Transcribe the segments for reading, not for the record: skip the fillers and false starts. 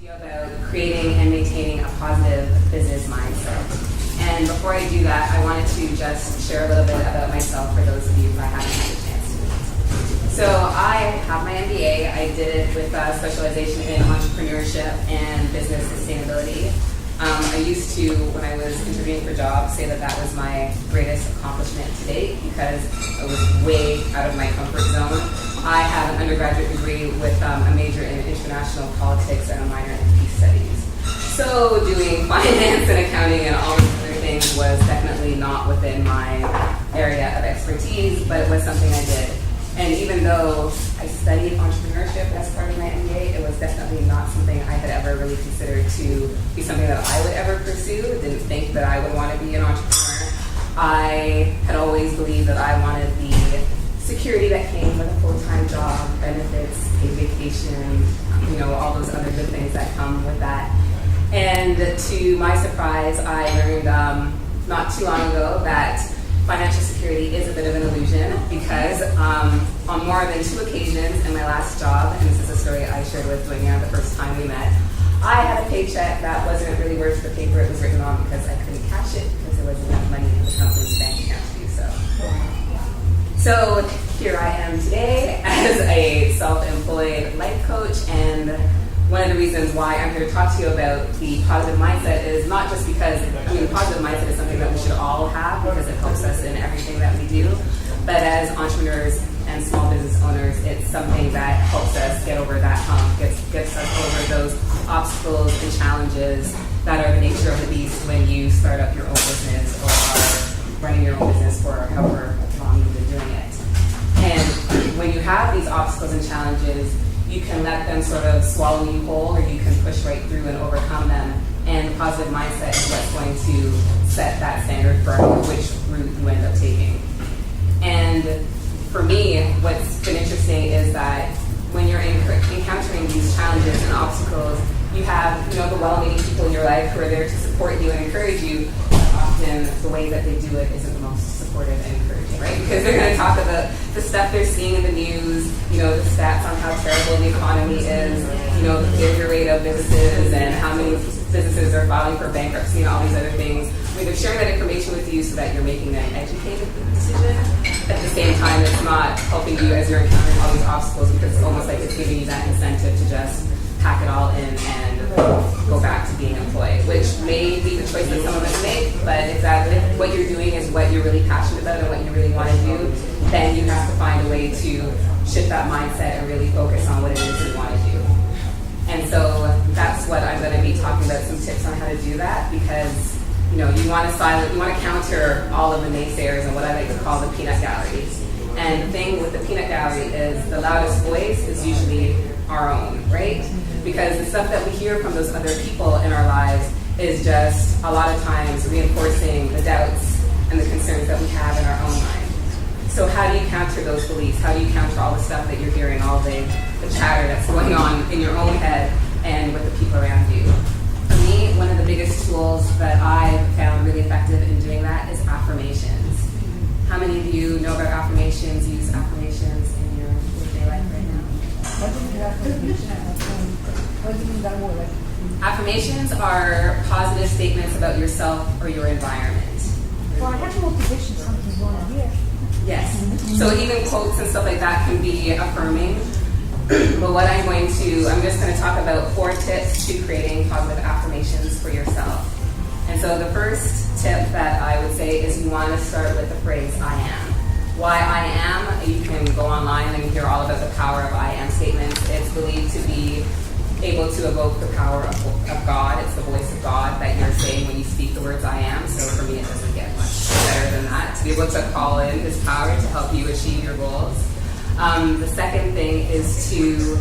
to you about creating and maintaining a positive business mindset. And before I do that, I wanted to just share a little bit about myself for those of you who I haven't had a chance to meet. So I have my MBA. I did it with a specialization in entrepreneurship and business sustainability. I used to, when I was interviewing for jobs, say that was my greatest accomplishment to date because I was way out of my comfort zone. I have an undergraduate degree with a major in international politics and a minor in peace studies. So doing finance and accounting and all these other things was definitely not within my area of expertise, but it was something I did. And even though I studied entrepreneurship as part of my MBA, it was definitely not something I had ever really considered to be something that I would ever pursue. Didn't think that I would want to be an entrepreneur. I had always believed that I wanted the security that came with a full-time job, benefits, paid vacation, all those other good things that come with that. And to my surprise, I learned not too long ago that financial security is a bit of an illusion because on more than 2 occasions in my last job, and this is a story I shared with Duenya the first time we met, I had a paycheck that wasn't really worth the paper it was written on because I couldn't cash it because there wasn't enough money in the company's bank account to do so. So here I am today as a self-employed life coach, and one of the reasons why I'm here to talk to you about the positive mindset is not just because, the positive mindset is something that we should all have because it helps us in everything that we do, but as entrepreneurs and small business owners, it's something that helps us get over that hump, gets us over those obstacles and challenges that are the nature of the beast when you start up your own business or are running your own business for however long you've been doing it. And when you have these obstacles and challenges, you can let them sort of swallow you whole, or you can push right through and overcome them. And the positive mindset is what's going to set that standard for which route you end up taking. And for me, what's been interesting is that when you're encountering these challenges and obstacles, you have the well-meaning people in your life who are there to support you and encourage you. Often the way that they do it isn't the most supportive and encouraging, right? Because they're going to talk about the stuff they're seeing in the news, the stats on how terrible the economy is, the failure rate of businesses and how many businesses are filing for bankruptcy and all these other things. They're sharing that information with you so that you're making an educated decision. At the same time, it's not helping you as you're encountering all these obstacles because it's almost like it's giving you that incentive to just pack it all in and go back to being employed, which may be the choice that some of us make, but if what you're doing is what you're really passionate about and what you really want to do, then you have to find a way to shift that mindset and really focus on what it is you want to do. And so that's what I'm going to be talking about, some tips on how to do that, because you want to counter all of the naysayers and what I like to call the peanut gallery. And the thing with the peanut gallery is the loudest voice is usually our own, right? Because the stuff that we hear from those other people in our lives is just a lot of times reinforcing the doubts and the concerns that we have in our own mind. So how do you counter those beliefs? How do you counter all the stuff that you're hearing, all the chatter that's going on in your own head and with the people around you? For me, one of the biggest tools that I've found really effective in doing that is affirmations. How many of you know about affirmations, use affirmations in your everyday life right now? What do you mean that word? Affirmations are positive statements about yourself or your environment. Well, I have motivation, something's going on here. Yes. So even quotes and stuff like that can be affirming. But what I'm just going to talk about 4 tips to creating positive affirmations for yourself. And so the first tip that I would say is you want to start with the phrase I am. Why I am, you can go online and hear all about the power of I am statements. It's believed to be able to evoke the power of God. It's the voice of God that you're saying when you speak the words I am. So for me, it doesn't get much better than that. To be able to call in His power to help you achieve your goals. The second thing is to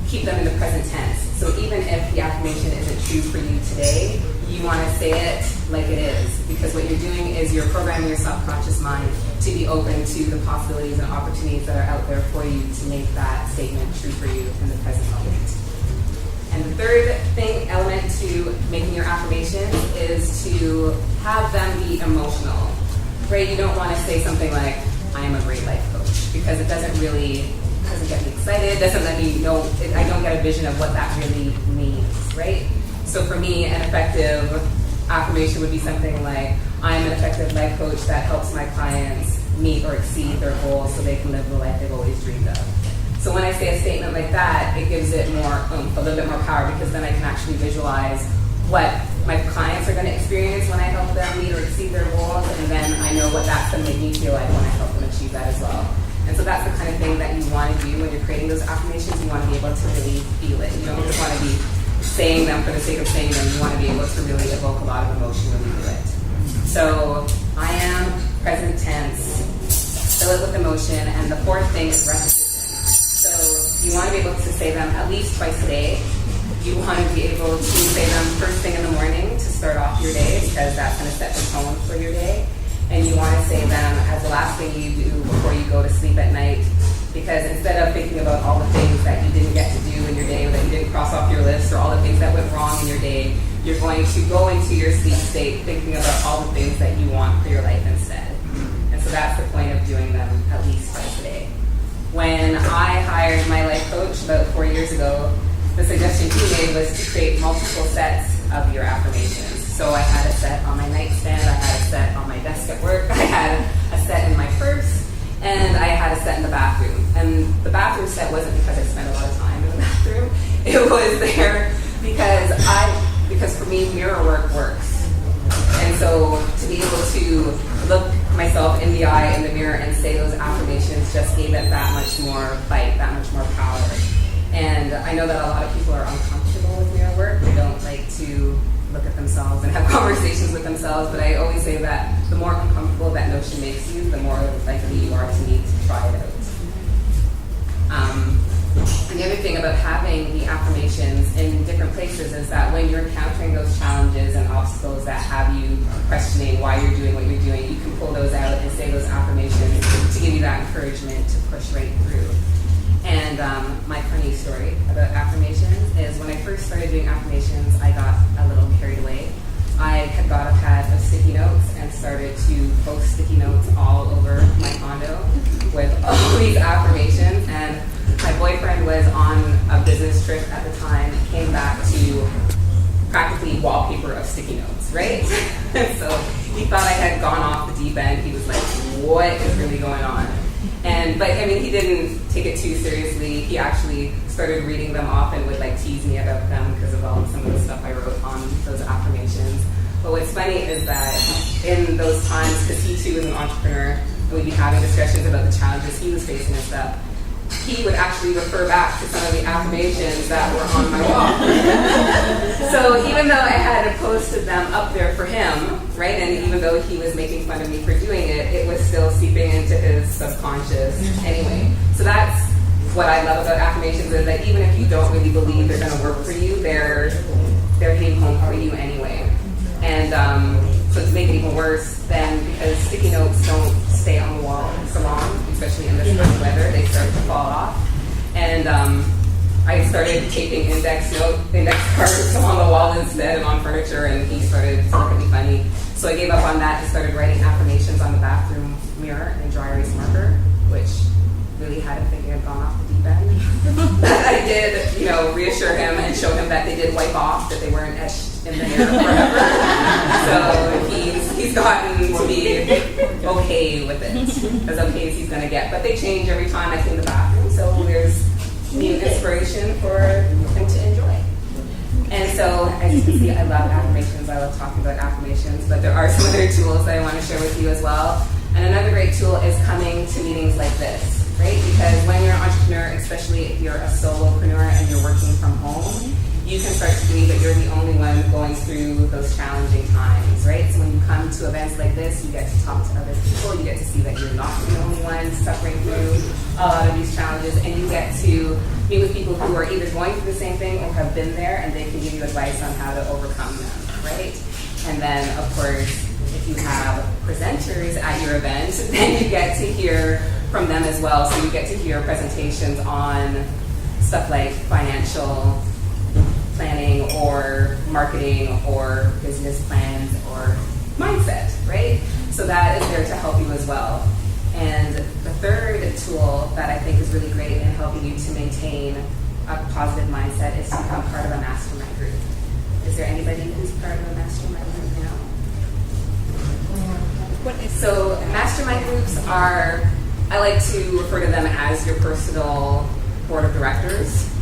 keep them in the present tense. So even if the affirmation isn't true for you today, you want to say it like it is. Because what you're doing is you're programming your subconscious mind to be open to the possibilities and opportunities that are out there for you to make that statement true for you in the present moment. And the third element to making your affirmations is to have them be emotional. Right? You don't want to say something like, I am a great life coach, because it doesn't get me excited, doesn't let me know, I don't get a vision of what that really means. So for me, an effective affirmation would be something like, I'm an effective life coach that helps my clients meet or exceed their goals so they can live the life they've always dreamed of. So when I say a statement like that, it gives it more oomph, a little bit more power, because then I can actually visualize what my clients are going to experience when I help them meet or exceed their goals, and then I know what that's going to make me feel like when I help them achieve that as well. And so that's the kind of thing that you want to do when you're creating those affirmations. You want to be able to really feel it. You don't just want to be saying them for the sake of saying them. You want to be able to really evoke a lot of emotion when you do it. So I am, present tense, fill it with emotion, and the fourth thing is repetition. So you want to be able to say them at least twice a day. You want to be able to say them first thing in the morning to start off your day, because that's going to set the tone for your day. And you want to say them as the last thing you do before you go to sleep at night, because instead of thinking about all the things that you didn't get to do in your day, or that you didn't cross off your list, or all the things that went wrong in your day, you're going to go into your sleep state thinking about all the things that you want for your life instead. And so that's the point of doing them at least twice a day. When I hired my life coach about 4 years ago, the suggestion he made was to create multiple sets of your affirmations. So I had a set on my nightstand, I had a set on my desk at work, I had a set in my purse, and I had a set in the bathroom. And the bathroom set wasn't because I spent a lot of time in the bathroom. It was there because for me, mirror work works. And so to be able to look myself in the eye in the mirror and say those affirmations just gave it that much more bite, that much more power. And I know that a lot of people are uncomfortable with mirror work. They don't like to look at themselves and have conversations with themselves, but I always say that the more uncomfortable that notion makes you, the more likely you are to need to try it out. And the other thing about having the affirmations in different places is that when you're encountering those challenges and obstacles that have you questioning why you're doing what you're doing, you can pull those out and say those affirmations to give you that encouragement to push right through. And my funny story about affirmations is when I first started doing affirmations, I got a little carried away. I had got a pad of sticky notes and started to post sticky notes all over my condo with all these affirmations. And my boyfriend was on a business trip at the time and came back to practically wallpaper of sticky notes, right? And so he thought I had gone off the deep end. He was like, what is really going on? But I mean, he didn't take it too seriously. He actually started reading them off and would like tease me about them because of some of the stuff I wrote on those affirmations. But what's funny is that in those times, because he too was an entrepreneur, and we'd be having discussions about the challenges he was facing and stuff, he would actually refer back to some of the affirmations that were on my wall. So even though I had posted them up there for him, right, and even though he was making fun of me for doing it, it was still seeping into his subconscious anyway. So that's what I love about affirmations, is that even if you don't really believe they're going to work for you, they're hitting home for you anyway. And so to make it even worse, then because sticky notes don't stay on the wall so long, especially in this kind of weather, they start to fall off. And I started taping index cards on the wall instead of on furniture, and he started to look at me funny. So I gave up on that and started writing affirmations on the bathroom mirror in dry erase marker, which really had him thinking I'd gone off the deep end. I did, reassure him and show him that they did wipe off, that they weren't etched in the mirror forever. So he's gotten to be okay with it, as okay as he's going to get. But they change every time I clean the bathroom, so there's new inspiration for him to enjoy. And so, as you can see, I love affirmations. I love talking about affirmations, but there are some other tools that I want to share with you as well. And another great tool is coming to meetings like this, right? Because when you're an entrepreneur, especially if you're a solopreneur and you're working from home, you can start to believe that you're the only one going through those challenging times, right? So when you come to events like this, you get to talk to other people, you get to see that you're not the only one suffering through a lot of these challenges, and you get to meet with people who are either going through the same thing or have been there, and they can give you advice on how to overcome them, right? And then, of course, if you have presenters at your event, then you get to hear from them as well. So you get to hear presentations on stuff like financial planning or marketing or business plans or mindset, right? So that is there to help you as well. And the third tool that I think is really great in helping you to maintain a positive mindset is to become part of a mastermind group. Is there are, I like to refer to them as your personal board of directors.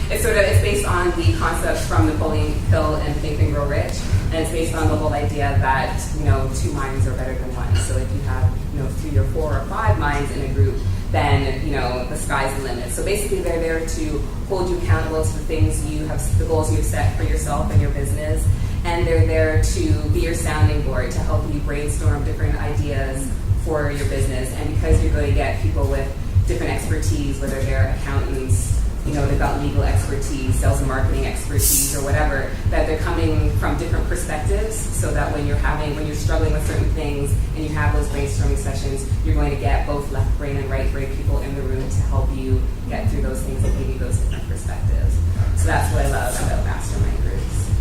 It's based on the concept from Napoleon Hill and Think and Grow Rich, and it's based on the whole idea that, you know, 2 minds are better than one. So if you have, you know, 3 or 4 or 5 minds in a group, then, you know, the sky's the limit. So basically they're there to hold you accountable to the things you have, the goals you've set for yourself and your business, and they're there to be your sounding board, to help you brainstorm different ideas for your business. And because you're going to get people with different expertise, whether they're accountants, you know, they've got legal expertise, sales and marketing expertise, or whatever, that they're coming from different perspectives, so that when you're struggling with certain things and you have those brainstorming sessions, you're going to get both left brain and right brain people in the room to help you get through those things and give you those different perspectives. So that's what I love about mastermind groups.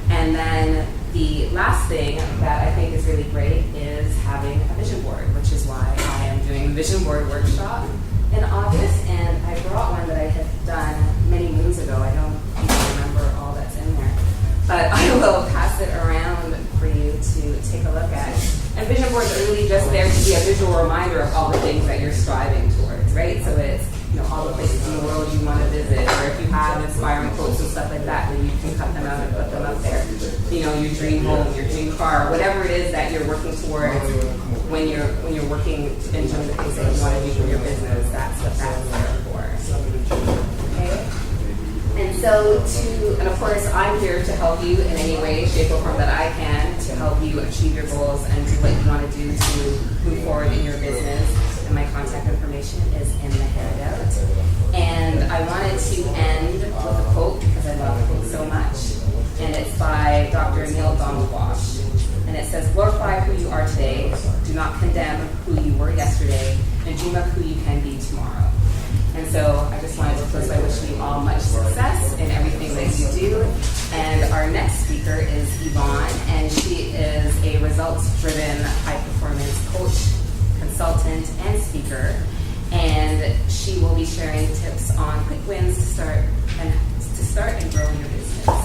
And then the last thing that I think is really great is having a vision board, which is why I am doing a vision board workshop in August, and I brought one that I had done many moons ago. I don't even remember all that's in there, but I will pass it around for you to take a look at. And vision boards are really just there to be a visual reminder of all the things that you're striving towards, right? So it's, you know, all the places in the world you want to visit, or if you have inspiring quotes and stuff like that, then you can cut them out and put them up there. You know, your dream home, your dream car, whatever it is that you're working towards when you're working and doing the things that you want to do for your business. That's what that's there for. Okay. And of course, I'm here to help you in any way, shape, or form that I can to help you achieve your goals and do what you want to do to move forward in your business. And my contact information is in the handout. And I wanted to end with a quote because I love quotes so much. And it's by Dr. Neil Donald Walsh. And it says, glorify who you are today, do not condemn who you were yesterday, and dream of who you can be tomorrow. And so I just wanted to close by wishing you all much success in everything that you do. And our next speaker is Yvonne, and she is a results-driven high-performance coach, consultant, and speaker. And she will be sharing tips on quick wins to start and grow your business.